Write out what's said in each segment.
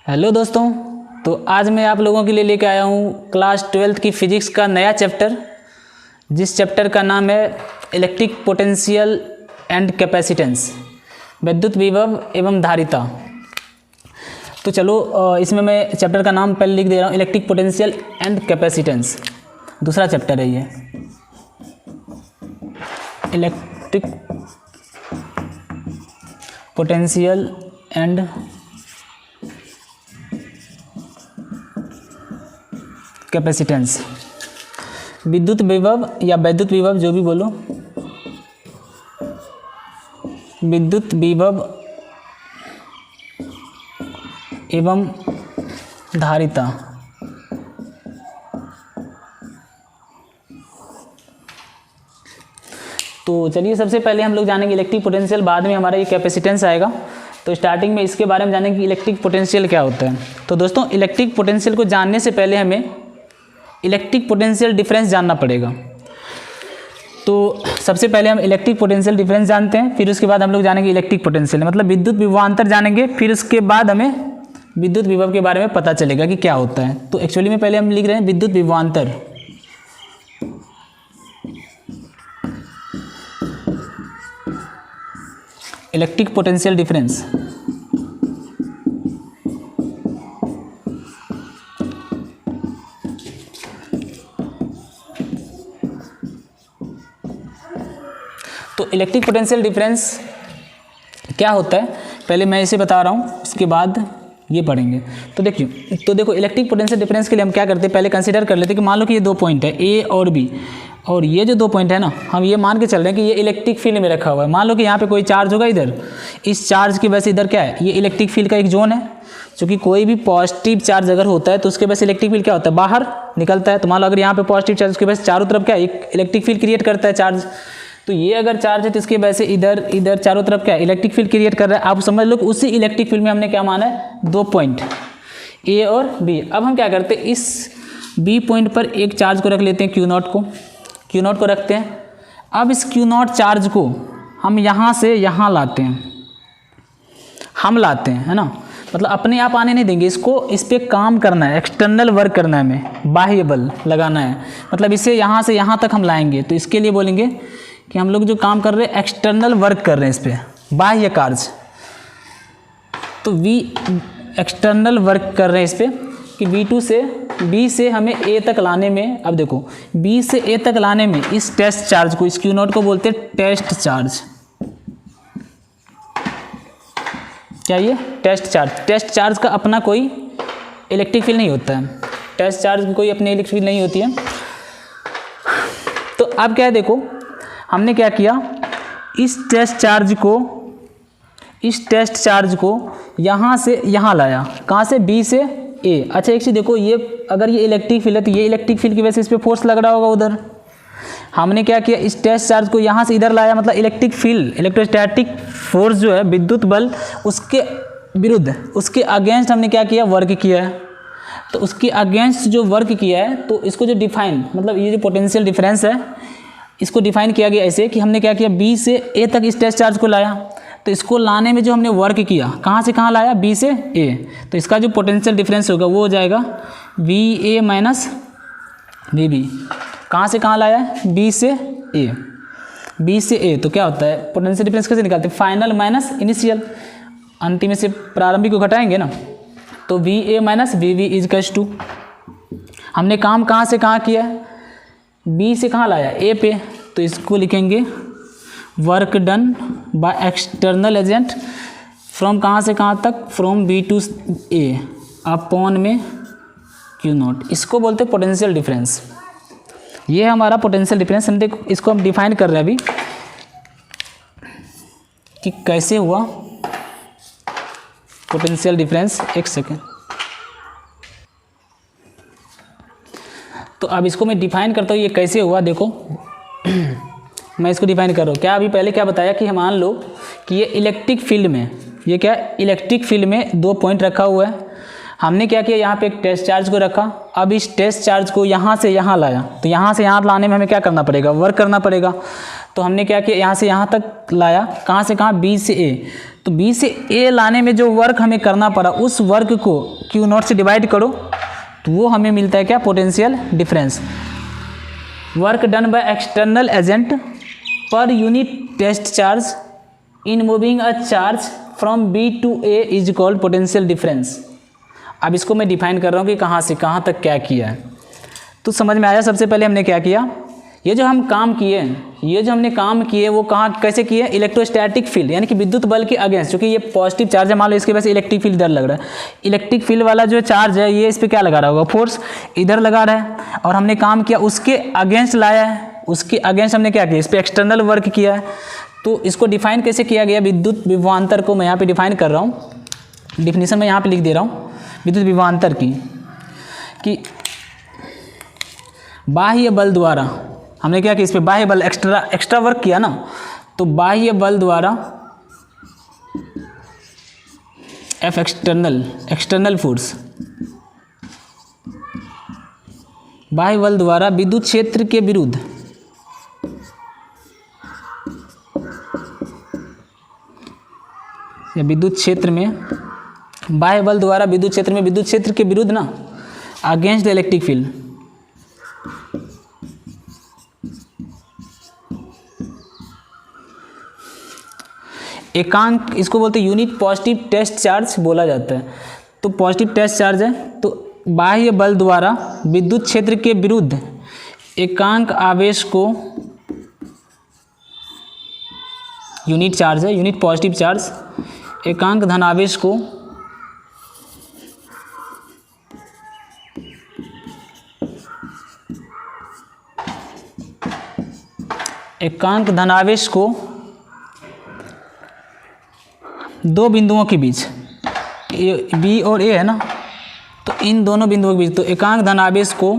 Hello दोस्तों, तो आज मैं आप लोगों के लिए लेकर आया हूँ क्लास 12th की फिजिक्स का नया चैप्टर, जिस चैप्टर का नाम है इलेक्ट्रिक पोटेंशियल एंड कैपेसिटेंस, विद्युत विभव एवं धारिता। तो चलो इसमें मैं चैप्टर का नाम पहले लिख दे रहा हूँ, इलेक्ट्रिक पोटेंशियल एंड कैपेसिटेंस। दूसरा चैप्टर है ये, इलेक्ट्रिक पोटेंशियल एंड कैपेसिटेंस। विद्युत विभव या वैद्युत विभव जो भी बोलो, विद्युत विभव एवं धारिता। तो चलिए सबसे पहले हम लोग जानेंगे इलेक्ट्रिक पोटेंशियल, बाद में हमारा ये कैपेसिटेंस आएगा। तो स्टार्टिंग में इसके बारे में जानेंगे कि इलेक्ट्रिक पोटेंशियल क्या होता है। तो दोस्तों, इलेक्ट्रिक पोटेंशियल को जानने से पहले हमें इलेक्ट्रिक पोटेंशियल डिफरेंस जानना पड़ेगा। तो सबसे पहले हम इलेक्ट्रिक पोटेंशियल डिफरेंस जानते हैं, फिर उसके बाद हम लोग जानेंगे इलेक्ट्रिक पोटेंशियल, मतलब विद्युत विभवांतर जानेंगे, फिर उसके बाद हमें विद्युत विभव के बारे में पता चलेगा कि क्या होता है। तो एक्चुअली में पहले हम लिख रहे हैं विद्युत विभवांतर। Electric potential difference. तो इलेक्ट्रिक पोटेंशियल डिफरेंस क्या होता है पहले मैं इसे बता रहा हूँ, उसके बाद ये पढ़ेंगे। तो देखो इलेक्ट्रिक पोटेंशियल डिफरेंस के लिए हम क्या करते हैं, पहले कंसीडर कर लेते हैं कि मान लो कि ये दो पॉइंट है ए और बी, और ये जो दो पॉइंट है ना, हम ये मान के चल रहे हैं कि ये इलेक्ट्रिक फील्ड में रखा हुआ है। मान लो कि यहाँ पे कोई चार्ज होगा इधर, इस चार्ज की वजह से इधर क्या है, ये इलेक्ट्रिक फील्ड का एक जोन है। क्योंकि कोई भी पॉजिटिव चार्ज अगर होता है तो उसके वजह से इलेक्ट्रिक फील्ड क्या होता है, बाहर निकलता है। तो मान लो अगर यहाँ पे पॉजिटिव चार्ज, उसके वजह से चारों तरफ क्या है, एक इलेक्ट्रिक फील्ड क्रिएट करता है चार्ज। तो ये अगर चार्ज है तो इसकी वजह से इधर इधर चारों तरफ क्या है, इलेक्ट्रिक फील्ड क्रिएट कर रहा है। आप समझ लो कि उसी इलेक्ट्रिक फील्ड में हमने क्या माना है, दो पॉइंट ए और बी। अब हम क्या करते हैं, इस बी पॉइंट पर एक चार्ज को रख लेते हैं, क्यू नॉट को रखते हैं। अब इस क्यू नॉट चार्ज को हम यहाँ से यहाँ लाते हैं, है ना, मतलब अपने आप आने नहीं देंगे इसको, इस पर काम करना है, एक्सटर्नल वर्क करना है, हमें बाह्य बल लगाना है, मतलब इसे यहाँ से यहाँ तक हम लाएंगे। तो इसके लिए बोलेंगे कि हम लोग जो काम कर रहे हैं एक्सटर्नल वर्क कर रहे हैं, इस पर बाह्य कार्य। तो वी एक्सटर्नल वर्क कर रहे हैं इस पर कि बी से हमें ए तक लाने में, अब देखो बी से ए तक लाने में इस टेस्ट चार्ज को, इस क्यू नॉट को बोलते हैं टेस्ट चार्ज। क्या ये टेस्ट चार्ज का अपना कोई इलेक्ट्रिक फील्ड नहीं होता है, टेस्ट चार्ज की कोई अपनी इलेक्ट्रिक फील्ड नहीं होती है। तो अब क्या है, देखो हमने क्या किया, इस टेस्ट चार्ज को यहाँ से यहाँ लाया, कहाँ से, बी से ए। अच्छा एक चीज़ देखो, ये अगर ये इलेक्ट्रिक फील्ड है तो ये इलेक्ट्रिक फील्ड की वजह से इस पर फोर्स लग रहा होगा उधर। हमने क्या किया, इस टेस्ट चार्ज को यहाँ से इधर लाया, मतलब इलेक्ट्रिक फील्ड, इलेक्ट्रोस्टैटिक फोर्स जो है, विद्युत बल, उसके विरुद्ध, उसके अगेंस्ट हमने क्या किया, वर्क किया है। तो उसके अगेंस्ट जो वर्क किया है, तो इसको जो डिफाइन, मतलब ये जो पोटेंशियल डिफरेंस है, इसको डिफाइन किया गया ऐसे कि हमने क्या किया, बी से ए तक इस टेस्ट चार्ज को लाया। तो इसको लाने में जो हमने वर्क किया, कहाँ से कहाँ लाया, बी से ए, तो इसका जो पोटेंशियल डिफरेंस होगा वो हो जाएगा V A minus V B. कहाँ से कहाँ लाया है, बी से ए। तो क्या होता है, पोटेंशियल डिफरेंस कैसे निकालते हैं, फाइनल माइनस इनिशियल, अंतिम से प्रारंभिक को घटाएंगे ना। तो V A minus V B equals to, हमने काम कहाँ से कहाँ किया है, बी से कहाँ लाया, ए पे। तो इसको लिखेंगे work done by external agent from कहाँ से कहाँ तक, from B to A upon में क्यू नॉट। इसको बोलते हैं पोटेंशियल डिफरेंस। ये है हमारा पोटेंशियल डिफरेंस। हम देखो इसको हम डिफाइन कर रहे हैं अभी कि कैसे हुआ पोटेंशियल डिफरेंस। एक सेकेंड, तो अब इसको मैं डिफाइन करता हूँ, ये कैसे हुआ। देखो मैं इसको डिफाइन कर रहा हूँ। क्या अभी पहले क्या बताया कि मान लो कि ये इलेक्ट्रिक फील्ड में, ये क्या इलेक्ट्रिक फील्ड में दो पॉइंट रखा हुआ है। हमने क्या किया, यहाँ पे एक टेस्ट चार्ज को रखा। अब इस टेस्ट चार्ज को यहाँ से यहाँ लाया, तो यहाँ से यहाँ लाने में हमें क्या करना पड़ेगा, वर्क करना पड़ेगा। तो हमने क्या किया, यहाँ से यहाँ तक लाया, कहाँ से कहाँ, बी से ए। तो बी से ए लाने में जो वर्क हमें करना पड़ा, उस वर्क को क्यू नॉट से डिवाइड करो, तो वो हमें मिलता है क्या, potential difference. Work done by external agent per unit test charge in moving a charge from B to A is called potential difference. अब इसको मैं डिफाइन कर रहा हूँ कि कहाँ से कहाँ तक क्या किया है, तो समझ में आया। सबसे पहले हमने क्या किया, ये जो हम काम किए, ये जो हमने काम किए वो कहाँ कैसे किए, इलेक्ट्रोस्टैटिक फील्ड यानी कि विद्युत बल के अगेंस्ट, क्योंकि ये पॉजिटिव चार्ज है, मान लो इसके वजह से इलेक्ट्रिक फील्ड इधर लग रहा है। इलेक्ट्रिक फील्ड वाला जो चार्ज है ये इस पर क्या लगा रहा होगा, फोर्स इधर लगा रहा है, और हमने काम किया उसके अगेंस्ट लाया है, उसके अगेंस्ट हमने क्या किया, इस पर एक्सटर्नल वर्क किया है। तो इसको डिफाइन कैसे किया गया, विद्युत विभवांतर को मैं यहाँ पे डिफाइन कर रहा हूँ, डिफिनीशन मैं यहाँ पे लिख दे रहा हूँ विद्युत विभवांतर की, कि बाह्य बल द्वारा हमने क्या किया, इस पे बाह्य बल एक्स्ट्रा वर्क किया ना, तो बाह्य बल द्वारा एफ एक्सटर्नल फोर्स, बाह्य बल द्वारा विद्युत क्षेत्र के विरुद्ध या विद्युत क्षेत्र में, बाह्य बल द्वारा विद्युत क्षेत्र में, विद्युत क्षेत्र के विरुद्ध ना, अगेंस्ट द इलेक्ट्रिक फील्ड, एकांक, इसको बोलते हैं यूनिट पॉजिटिव टेस्ट चार्ज बोला जाता है। तो पॉजिटिव टेस्ट चार्ज है, तो बाह्य बल द्वारा विद्युत क्षेत्र के विरुद्ध एकांक आवेश को, यूनिट चार्ज है, यूनिट पॉजिटिव चार्ज, एकांक धनावेश को दो बिंदुओं के बीच, बी और ए है ना, तो इन दोनों बिंदुओं के बीच, तो एकांक धनावेश को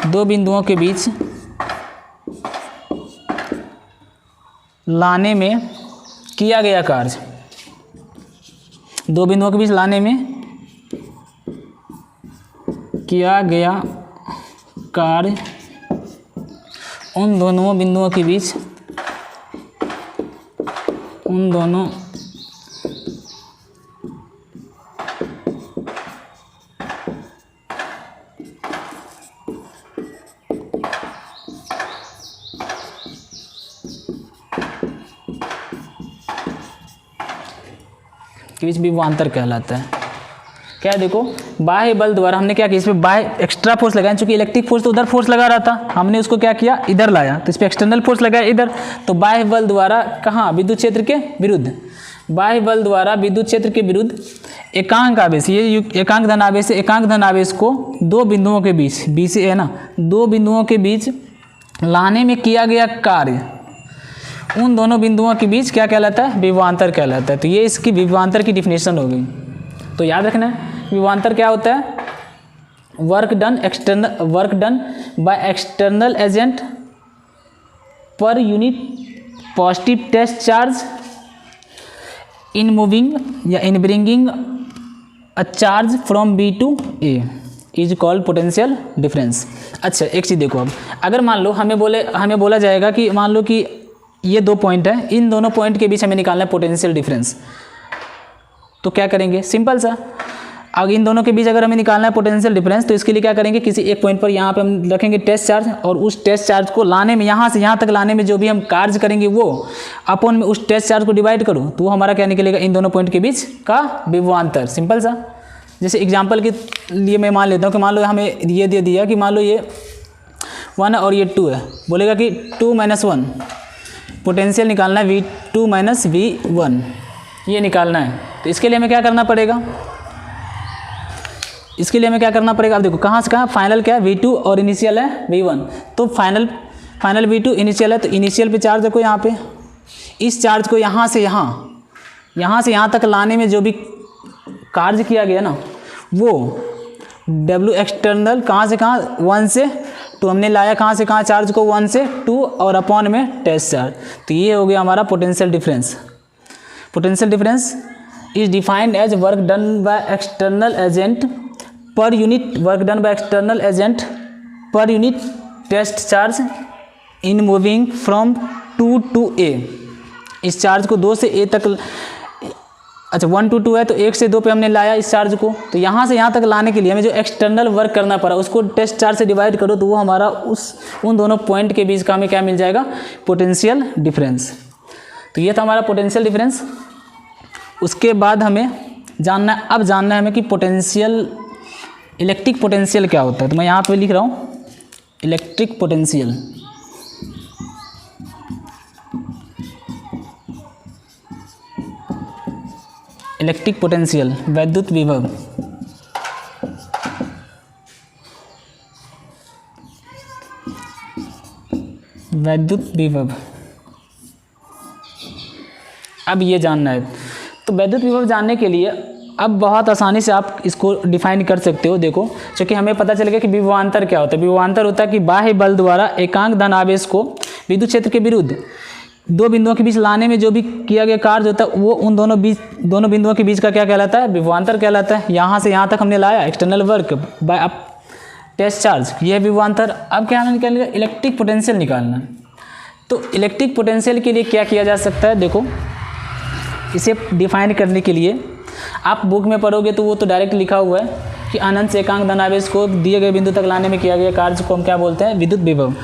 दो बिंदुओं के बीच लाने में किया गया कार्य, दो बिंदुओं के बीच लाने में किया गया कार्य उन दोनों बिंदुओं के बीच, उन दोनों के बीच विभवांतर कहलाता है। क्या है, देखो बाह्य बल द्वारा हमने क्या किया, इस पर बाह्य एक्स्ट्रा फोर्स लगाया, क्योंकि इलेक्ट्रिक फोर्स तो उधर फोर्स लगा रहा था, हमने उसको क्या किया, इधर लाया, तो इस पर एक्सटर्नल फोर्स लगाया इधर। तो बाह्य बल द्वारा कहाँ, विद्युत क्षेत्र के विरुद्ध, बाह्य बल द्वारा विद्युत क्षेत्र के विरुद्ध एकांक आवेश, ये एकांक धनावेश है, एकांक धनावेश को दो बिंदुओं के बीच, बी से है ना, दो बिंदुओं के बीच लाने में किया गया कार्य, उन दोनों बिंदुओं के बीच क्या कहलाता है, विभवांतर कहलाता है। तो ये इसकी विभवांतर की डिफिनेशन हो गई। तो याद रखना है विभवांतर क्या होता है, work done by external agent per unit positive test charge in moving या in bringing a charge from B to A is called potential difference. अच्छा एक चीज़ देखो, अब अगर मान लो हमें बोला जाएगा कि मान लो कि ये दो पॉइंट है, इन दोनों पॉइंट के बीच हमें निकालना है पोटेंशियल डिफरेंस, तो क्या करेंगे, सिंपल सा, अब इन दोनों के बीच अगर हमें निकालना है पोटेंशियल डिफरेंस, तो इसके लिए क्या करेंगे, किसी एक पॉइंट पर यहाँ पे हम रखेंगे टेस्ट चार्ज, और उस टेस्ट चार्ज को लाने में, यहाँ से यहाँ तक लाने में जो भी हम कार्य करेंगे वो अपॉन में उस टेस्ट चार्ज को डिवाइड करो, तो वो हमारा क्या निकलेगा, इन दोनों पॉइंट के बीच का विभवांतर। सिंपल सा, जैसे एग्जाम्पल के लिए मैं मान लेता हूँ कि मान लो हमें ये दे दिया कि मान लो ये 1 और ये 2 है, बोलेगा कि 2 - 1 पोटेंशियल निकालना है, V2 - V1 ये निकालना है। तो इसके लिए हमें क्या करना पड़ेगा, इसके लिए हमें क्या करना पड़ेगा, अब देखो कहाँ से कहाँ, फाइनल क्या है V2 और इनिशियल है V1, तो फाइनल V2 इनिशियल है, तो इनिशियल पे चार्ज देखो यहाँ पे, इस चार्ज को यहाँ से यहाँ तक लाने में जो भी कार्य किया गया ना, वो W एक्सटर्नल कहाँ से कहाँ, 1 से 2 हमने लाया, कहाँ से कहाँ चार्ज को, 1 से 2 और अपॉन में टेस्ट चार्ज। तो ये हो गया हमारा potential difference. Potential difference is defined as work done by external agent per unit, work done by external agent per unit test charge in moving from 2 to A। इस charge को 2 से A तक, अच्छा 1 to 2 है तो 1 से 2 पे हमने लाया इस चार्ज को, तो यहाँ से यहाँ तक लाने के लिए हमें जो एक्सटर्नल वर्क करना पड़ा उसको टेस्ट चार्ज से डिवाइड करो तो वो हमारा उन दोनों पॉइंट के बीच का हमें क्या मिल जाएगा, पोटेंशियल डिफरेंस। तो ये था हमारा पोटेंशियल डिफरेंस। उसके बाद हमें जानना है, अब जानना है हमें कि पोटेंशियल, इलेक्ट्रिक पोटेंशियल क्या होता है। तो मैं यहाँ पे लिख रहा हूँ इलेक्ट्रिक पोटेंशियल। इलेक्ट्रिक पोटेंशियल वैद्युत विभव। वैद्युत विभव, अब ये जानना है। तो वैद्युत विभव जानने के लिए अब बहुत आसानी से आप इसको डिफाइन कर सकते हो। देखो, क्योंकि हमें पता चल गया कि विभवांतर क्या होता है। विभवांतर होता है कि बाह्य बल द्वारा एकांक धन आवेश को विद्युत क्षेत्र के विरुद्ध दो बिंदुओं के बीच लाने में जो भी किया गया कार्य होता है वो उन दोनों बिंदुओं के बीच का क्या कहलाता है, विभवांतर कहलाता है। यहाँ से यहाँ तक हमने लाया external work by up test charge, ये है विभवांतर। अब क्या हमें निकालना है, इलेक्ट्रिक पोटेंशियल निकालना है। तो इलेक्ट्रिक पोटेंशियल के लिए क्या किया जा सकता है, देखो इसे डिफाइन करने के लिए आप बुक में पढ़ोगे तो वो तो डायरेक्ट लिखा हुआ है कि अनंत से एकांक धनावेश को दिए गए बिंदु तक लाने में किया गया कार्य को हम क्या बोलते हैं, विद्युत विभव।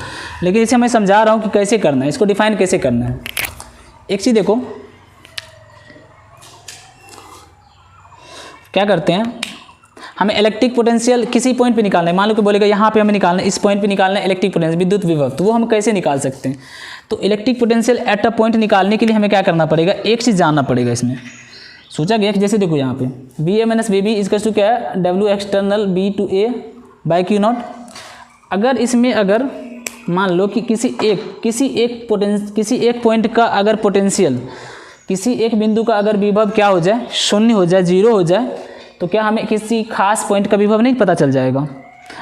लेकिन इसे मैं समझा रहा हूँ कि कैसे करना है, इसको डिफाइन कैसे करना है। एक चीज़ देखो, क्या करते हैं, हमें इलेक्ट्रिक पोटेंशियल किसी पॉइंट पे निकालना है। मान लो कि बोलेगा यहाँ पे हमें निकालना है, इस पॉइंट पे निकालना है इलेक्ट्रिक पोटेंशियल विद्युत विभव। तो वो हम कैसे निकाल सकते हैं, तो electric potential at a point निकालने के लिए हमें क्या करना पड़ेगा, एक चीज़ जानना पड़ेगा। इसमें सोचा गया कि जैसे देखो यहाँ पे V A minus V B is to क्या है, W external B to A by Q nought. अगर इसमें अगर मान लो कि किसी एक पॉइंट का अगर पोटेंशियल, किसी एक बिंदु का अगर विभव क्या हो जाए, शून्य हो जाए, जीरो हो जाए, तो क्या हमें किसी खास पॉइंट का विभव नहीं पता चल जाएगा।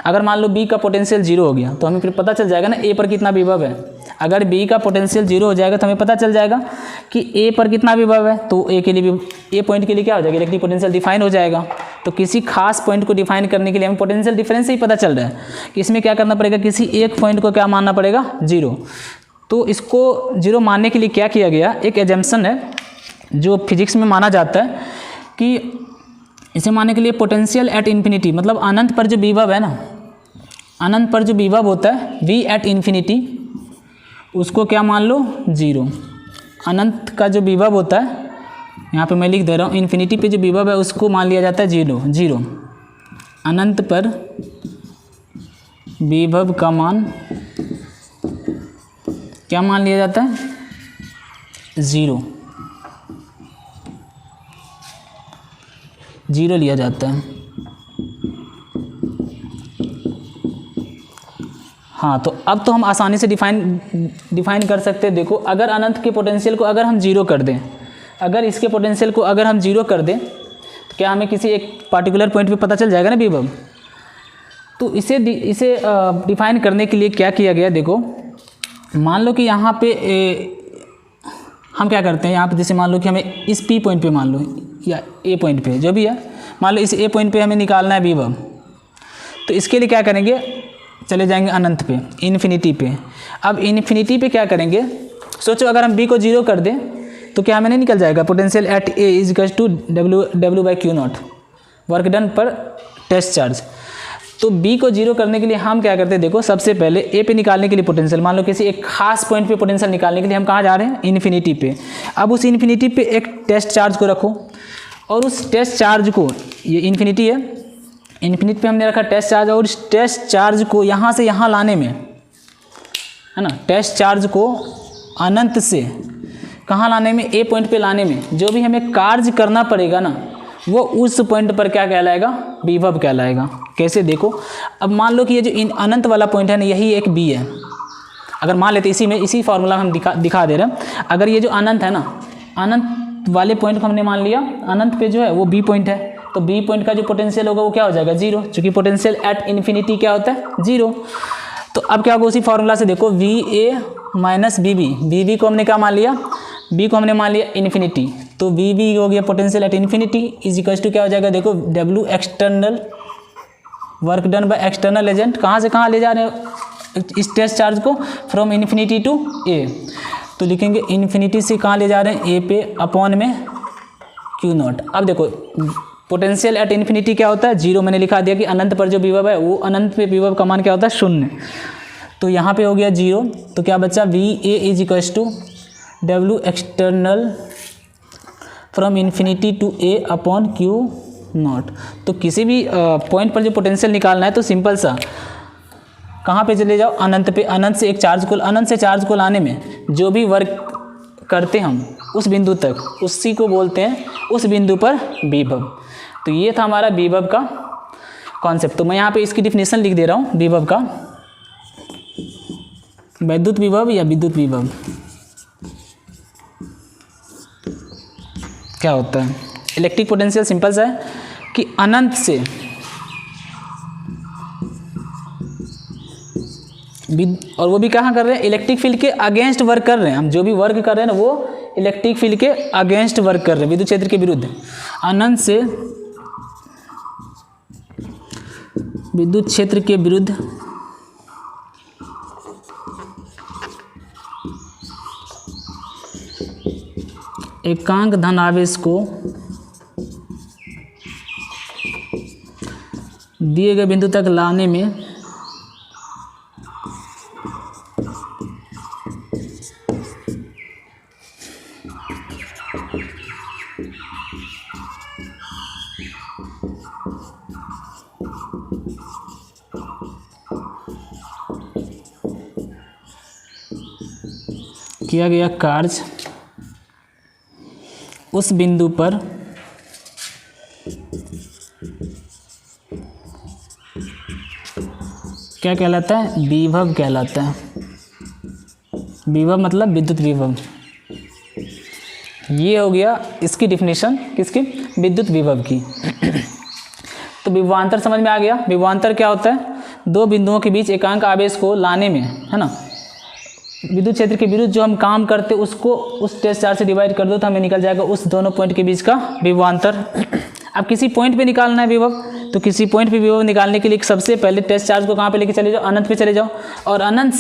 अगर मान लो बी का पोटेंशियल जीरो हो गया तो हमें फिर पता चल जाएगा ना ए पर कितना विभव है। अगर बी का पोटेंशियल जीरो हो जाएगा तो हमें पता चल जाएगा कि ए पर कितना विभव है। तो ए के लिए भी, ए पॉइंट के लिए क्या हो जाएगा, इलेक्ट्रिक पोटेंशियल डिफाइन हो जाएगा। तो किसी खास पॉइंट को डिफाइन करने के लिए हमें पोटेंशियल डिफरेंस से ही पता चल रहा है कि इसमें क्या करना पड़ेगा, किसी एक पॉइंट को क्या मानना पड़ेगा, जीरो। तो इसको जीरो मानने के लिए क्या किया गया, एक एजम्पशन है जो फिजिक्स में माना जाता है कि इसे मानने के लिए पोटेंशियल एट इन्फिनिटी, मतलब अनंत पर जो विभव है ना, अनंत पर जो विभव होता है वी एट इन्फिनिटी, उसको क्या मान लो, जीरो। अनंत का जो विभव होता है, यहाँ पे मैं लिख दे रहा हूँ, इन्फिनिटी पे जो विभव है उसको मान लिया जाता है जीरो। अनंत पर विभव का मान क्या मान लिया जाता है, जीरो लिया जाता है। हाँ, तो अब तो हम आसानी से डिफाइन कर सकते हैं। देखो, अगर अनंत के पोटेंशियल को अगर हम जीरो कर दें, अगर इसके पोटेंशियल को अगर हम जीरो कर दें तो क्या हमें किसी एक पार्टिकुलर पॉइंट पे पता चल जाएगा ना विभव। तो इसे डिफाइन करने के लिए क्या किया गया, देखो मान लो कि यहाँ पे हम क्या करते हैं, यहाँ पे जैसे मान लो कि हमें इस पी पॉइंट पे मान लो या ए पॉइंट पे जो भी है, मान लो इस ए पॉइंट पे हमें निकालना है विभव। तो इसके लिए क्या करेंगे, चले जाएंगे अनंत पे, इन्फिनिटी पे। अब इन्फिनिटी पे क्या करेंगे, सोचो अगर हम बी को जीरो कर दें तो क्या हमें नहीं निकल जाएगा, potential at A is equal to W by Q nought, work done per test charge. तो बी को जीरो करने के लिए हम क्या करते हैं, देखो सबसे पहले ए पे निकालने के लिए पोटेंशियल, मान लो किसी एक खास पॉइंट पे पोटेंशियल निकालने के लिए हम कहाँ जा रहे हैं, इन्फिनिटी पे। अब उस इन्फिनिटी पे एक टेस्ट चार्ज को रखो और उस टेस्ट चार्ज को, ये इन्फिनिटी है, इन्फिनिटी पे हमने रखा टेस्ट चार्ज, और इस टेस्ट चार्ज को यहाँ से यहाँ लाने में, है ना, टेस्ट चार्ज को अनंत से कहाँ लाने में, ए पॉइंट पे लाने में जो भी हमें कार्य करना पड़ेगा ना, वो उस पॉइंट पर क्या कहलाएगा, विभव कहलाएगा। कैसे, देखो अब मान लो कि ये जो अनंत वाला पॉइंट है ना, यही एक बी है। अगर मान लेते इसी फार्मूला में हम दिखा दे रहे हैं, अगर ये जो अनंत है ना, अनंत वाले पॉइंट को हमने मान लिया अनंत पे जो है वो बी पॉइंट है, तो बी पॉइंट का जो पोटेंशियल होगा वो क्या हो जाएगा, जीरो, क्योंकि पोटेंशियल एट इन्फिनिटी क्या होता है, जीरो। तो अब क्या होगा, उसी फार्मूला से देखो V A minus B B, B B को हमने क्या मान लिया, बी को हमने मान लिया इन्फिनिटी, तो वी बी हो गया potential at infinity is equal to क्या हो जाएगा, देखो W external work done by external agent, कहाँ से कहाँ ले जा रहे हैं इस टेस्ट चार्ज को, फ्रॉम इन्फिनिटी टू ए, तो लिखेंगे इन्फिनिटी से कहाँ ले जा रहे हैं ए पे अपॉन में क्यू नॉट। अब देखो पोटेंशियल एट इन्फिनिटी क्या होता है, जीरो, मैंने लिखा दिया कि अनंत पर जो विभव है वो अनंत पे विभव का मान क्या होता है, शून्य, तो यहाँ पे हो गया जीरो, तो क्या बचा V A is equal to W external from infinity to A upon Q nought. तो किसी भी पॉइंट पर जो पोटेंशियल निकालना है तो सिंपल सा कहाँ पे चले जाओ, अनंत पे, अनंत से चार्ज को लाने में जो भी वर्क करते हम उस बिंदु तक, उसी को बोलते हैं उस बिंदु पर विभव। तो ये था हमारा विभव का कॉन्सेप्ट। तो मैं यहाँ पे इसकी डिफिनेशन लिख दे रहा हूँ विभव का, वैद्युत विभव या विद्युत विभव क्या होता है। इलेक्ट्रिक पोटेंशियल सिंपल सा है कि अनंत से और वो भी कहाँ कर रहे हैं, इलेक्ट्रिक फील्ड के अगेंस्ट वर्क कर रहे हैं, हम जो भी वर्क कर रहे हैं ना वो इलेक्ट्रिक फील्ड के अगेंस्ट वर्क कर रहे हैं, विद्युत क्षेत्र के विरुद्ध। अनंत से विद्युत क्षेत्र के विरुद्ध एकांक धनावेश को दिए गए बिंदु तक लाने में किया गया कार्य उस बिंदु पर क्या कहलाता है, विभव कहलाता है। विभव मतलब विद्युत विभव। ये हो गया इसकी डिफिनेशन, किसकी, विद्युत विभव की। तो विभवांतर समझ में आ गया। विभवांतर क्या होता है, दो बिंदुओं के बीच एकांक आवेश को लाने में, है ना, विद्युत क्षेत्र के विरुद्ध जो हम काम करते उसको उस टेस्ट चार्ज से डिवाइड कर दो तो हमें निकल जाएगा उस दोनों पॉइंट के बीच का विभवांतर। अब किसी पॉइंट पे निकालना है विभव, तो किसी पॉइंट पे विभव निकालने के लिए सबसे पहले टेस्ट चार्ज को कहाँ पे लेके चले जाओ, अनंत पे चले जाओ, और अनंत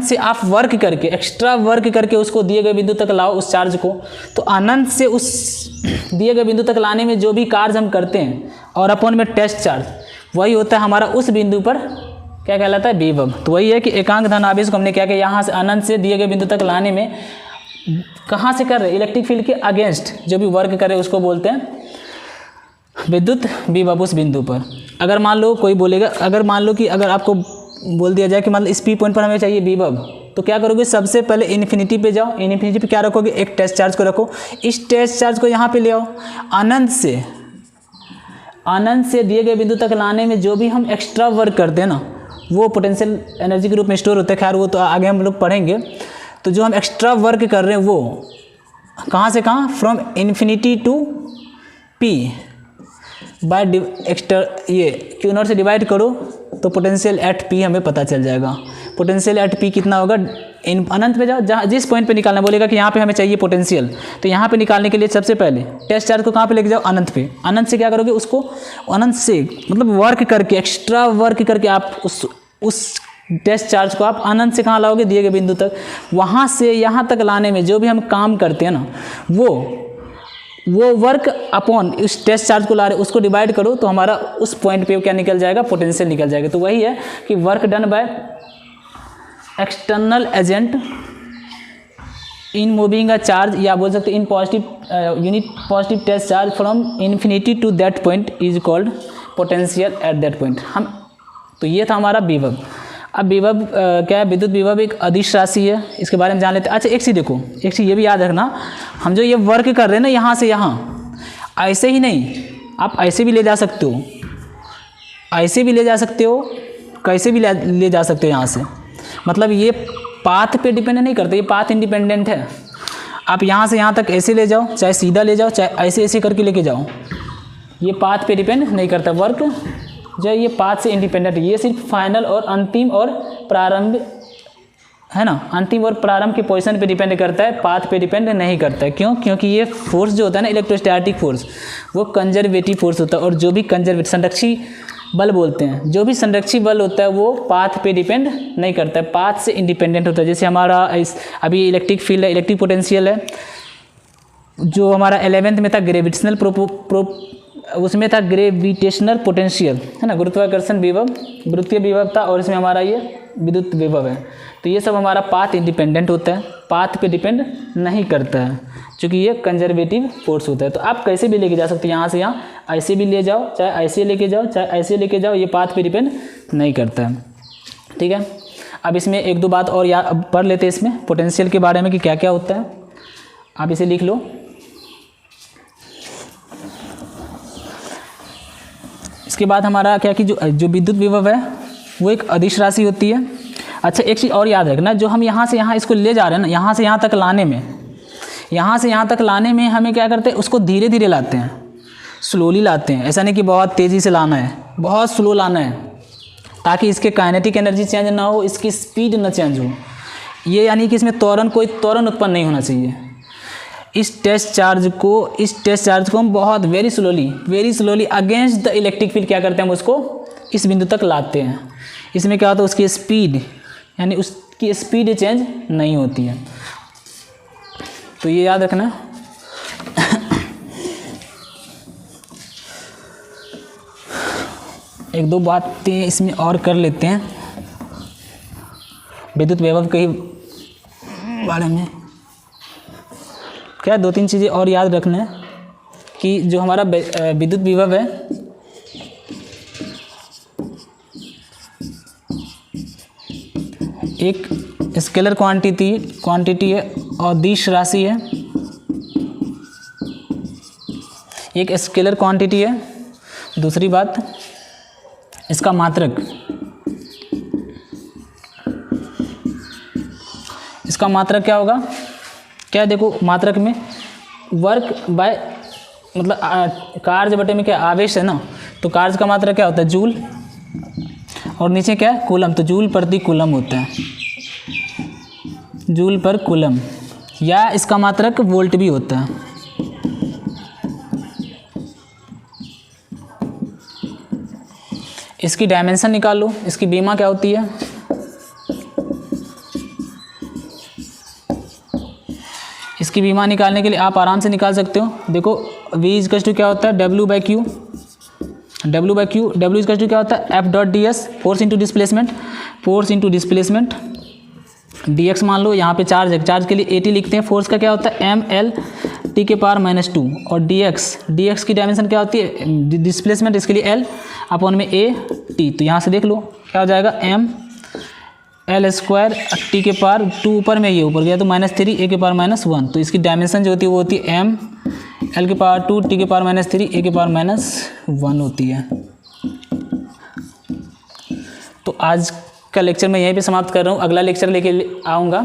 से आप वर्क करके, एक्स्ट्रा वर्क करके उसको दिए गए बिंदु तक लाओ उस चार्ज को। तो अनंत से उस दिए गए बिंदु तक लाने में जो भी कार्य हम करते हैं और अपॉन में टेस्ट चार्ज, वही होता है हमारा उस बिंदु पर क्या कहलाता है, विभव। तो वही है कि एकांक धन आवेश को हमने क्या किया, यहाँ से अनंत से दिए गए बिंदु तक लाने में कहाँ से कर रहे, इलेक्ट्रिक फील्ड के अगेंस्ट जो भी वर्क करे उसको बोलते हैं विद्युत विभव उस बिंदु पर। अगर मान लो कोई बोलेगा, अगर मान लो कि अगर आपको बोल दिया जाए कि मान लो इस पी पॉइंट पर हमें चाहिए विभव, तो क्या करोगे, सबसे पहले इन्फिनिटी पे जाओ, इन्फिनिटी पे क्या रखोगे, एक टेस्ट चार्ज को रखो, इस टेस्ट चार्ज को यहाँ पे ले आओ, अनंत से दिए गए बिंदु तक लाने में जो भी हम एक्स्ट्रा वर्क करते हैं ना वो पोटेंशियल एनर्जी के रूप में स्टोर होता है। खैर वो तो आगे हम लोग पढ़ेंगे। तो जो हम एक्स्ट्रा वर्क कर रहे हैं वो कहाँ से कहाँ, from infinity to P by ये क्यू नॉट से डिवाइड करो तो पोटेंशियल एट पी हमें पता चल जाएगा। पोटेंशियल एट पी कितना होगा, अनंत पे जाओ, जहाँ जिस पॉइंट पे निकालना बोलेगा कि यहाँ पे हमें चाहिए पोटेंशियल, तो यहाँ पे निकालने के लिए सबसे पहले टेस्ट चार्ज को कहाँ पे लेके जाओ, अनंत पे। अनंत से क्या करोगे, उसको अनंत से मतलब वर्क करके, एक्स्ट्रा वर्क करके आप उस टेस्ट चार्ज को आप अनंत से कहाँ लाओगे, दिए गए बिंदु तक। वहाँ से यहाँ तक लाने में जो भी हम काम करते हैं ना वो वर्क अपॉन इस टेस्ट चार्ज को ला रहे उसको डिवाइड करो तो हमारा उस पॉइंट पे क्या निकल जाएगा, पोटेंशियल निकल जाएगा। तो वही है कि work done by external agent in moving a charge, या बोल सकते in positive unit positive test charge from infinity to that point is called potential at that point. हम तो ये था हमारा विभव। अब विभव क्या है, विद्युत विभव एक अदिश राशि है, इसके बारे में जान लेते हैं। अच्छा एक चीज़ देखो, एक चीज़ ये भी याद रखना, हम जो ये वर्क कर रहे हैं ना यहाँ से यहाँ, ऐसे ही नहीं, आप ऐसे भी ले जा सकते हो, ऐसे भी ले जा सकते हो, कैसे भी ले जा सकते हो यहाँ से। मतलब ये पाथ पे डिपेंड नहीं करते, ये पाथ इंडिपेंडेंट है। आप यहाँ से यहाँ तक ऐसे ले जाओ, चाहे सीधा ले जाओ, चाहे ऐसे ऐसे करके लेके जाओ, ये पाथ पे डिपेंड नहीं करता। वर्क जो ये पाथ से इंडिपेंडेंट, ये सिर्फ फाइनल और अंतिम और प्रारंभ है ना, अंतिम और प्रारंभ के पोजीशन पे डिपेंड करता है, पाथ पे डिपेंड नहीं करता है। क्यों? क्योंकि ये फोर्स जो होता है ना इलेक्ट्रोस्टैटिक फोर्स, वो कंजर्वेटिव फोर्स होता है, और जो भी संरक्षी बल बोलते हैं, जो भी संरक्षी बल होता है वो पाथ पे डिपेंड नहीं करता है, पाथ से इंडिपेंडेंट होता है। जैसे हमारा अभी इलेक्ट्रिक फील्ड है, इलेक्ट्रिक पोटेंशियल है, जो हमारा 11th में था ग्रेविटेशनल उसमें था ग्रेविटेशनल पोटेंशियल, है ना, गुरुत्वाकर्षण विभव, गुरुत्वीय विभव था, और इसमें हमारा ये विद्युत विभव है। तो ये सब हमारा पाथ इंडिपेंडेंट होता है, पाथ पे डिपेंड नहीं करता है, क्योंकि ये कंजर्वेटिव फोर्स होता है। तो आप कैसे भी लेके जा सकते हैं, यहाँ से यहाँ ऐसे भी ले जाओ, चाहे ऐसे लेके जाओ, चाहे ऐसे लेके जाओ, ये पाथ पे डिपेंड नहीं करता है। ठीक है, अब इसमें एक दो बात और पढ़ लेते हैं इसमें पोटेंशियल के बारे में कि क्या क्या होता है। आप इसे लिख लो। इसके बाद हमारा क्या कि जो विद्युत विभव है वो एक अदिश राशि होती है। अच्छा, एक चीज़ और याद रखना, जो हम यहाँ से यहाँ इसको ले जा रहे हैं ना, यहाँ से यहाँ तक लाने में हमें क्या करते हैं, उसको धीरे धीरे लाते हैं, स्लोली लाते हैं। ऐसा नहीं कि बहुत तेज़ी से लाना है, बहुत स्लो लाना है, ताकि इसके काइनेटिक एनर्जी चेंज ना हो, इसकी स्पीड ना चेंज हो। ये यानी कि इसमें कोई त्वरण उत्पन्न नहीं होना चाहिए। इस टेस्ट चार्ज को हम बहुत very slowly against the electric field क्या करते हैं, हम उसको इस बिंदु तक लाते हैं। इसमें क्या होता है, उसकी स्पीड यानी उसकी स्पीड चेंज नहीं होती है। तो ये याद रखना। एक दो बातें इसमें और कर लेते हैं विद्युत विभव के बारे में। क्या दो तीन चीज़ें और याद रखना है कि जो हमारा विद्युत विभव है एक स्केलर क्वांटिटी है, अदिश राशि है, एक स्केलर क्वांटिटी है। दूसरी बात, इसका मात्रक, क्या होगा, क्या देखो मात्रक में वर्क बाय मतलब कार्य बटे में क्या आवेश है ना, तो कार्य का मात्रक क्या होता है, जूल, और नीचे क्या है, कूलम, तो जूल प्रति कूलम होता है, जूल पर कूलम, या इसका मात्रक वोल्ट भी होता है। इसकी डायमेंशन निकाल लो, इसकी बीमा क्या होती है, इसकी बीमा निकालने के लिए आप आराम से निकाल सकते हो। देखो V इक्वल टू क्या होता है, W by Q equal to क्या होता है, F dot ds, force into displacement, dx मान लो, यहाँ पे चार्ज है, चार्ज के लिए AT लिखते हैं। फोर्स का क्या होता है, ml t के पावर -2, और dx की डायमेंशन क्या होती है, डिस्प्लेसमेंट, इसके लिए L अपॉन में a t। तो यहाँ से देख लो क्या हो जाएगा, ml स्क्वायर t के पावर 2 ऊपर में, ये ऊपर गया तो -3 a के पावर -1। तो इसकी डायमेंशन जो होती है वो होती है m l के पावर 2 t के पावर -3 a के पावर -1 होती है। तो आज का लेक्चर मैं यहीं पे समाप्त कर रहा हूँ। अगला लेक्चर लेके आऊँगा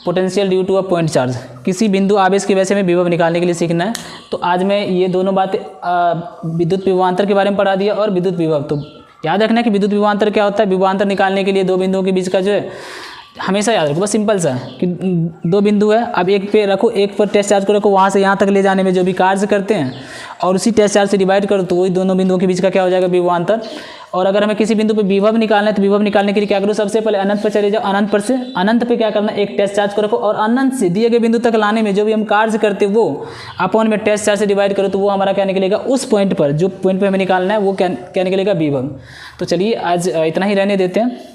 potential due to a point charge, किसी बिंदु आवेश की वजह से हमें विभव निकालने के लिए सीखना है। तो आज मैं ये दोनों बातें विद्युत विभवांतर के बारे में पढ़ा दिया और विद्युत विभव। तो याद रखना कि विद्युत विभवांतर क्या होता है, विभवांतर निकालने के लिए दो बिंदुओं के बीच का जो है हमेशा याद रखो, बस सिंपल सा कि दो बिंदु है, अब एक पे रखो, एक पर टेस्ट चार्ज को रखो, वहाँ से यहाँ तक ले जाने में जो भी कार्य करते हैं और उसी टेस्ट चार्ज से डिवाइड करो, तो वही दोनों बिंदुओं के बीच का क्या हो जाएगा, विभवांतर। और अगर हमें किसी बिंदु पे विभव निकालना है तो विभव निकालने के लिए क्या करो, सबसे पहले अनंत पर चले जाओ, अनंत पे क्या करना, एक टेस्ट चार्ज को रखो और अनंत से दिए गए बिंदु तक लाने में जो भी हम कार्य करते हैं वो अपॉन में टेस्ट चार्ज से डिवाइड करो, तो वो हमारा क्या निकलेगा, उस पॉइंट पर जो पॉइंट पे हमें निकालना है वो क्या निकलेगा, विभव। तो चलिए आज इतना ही रहने देते हैं।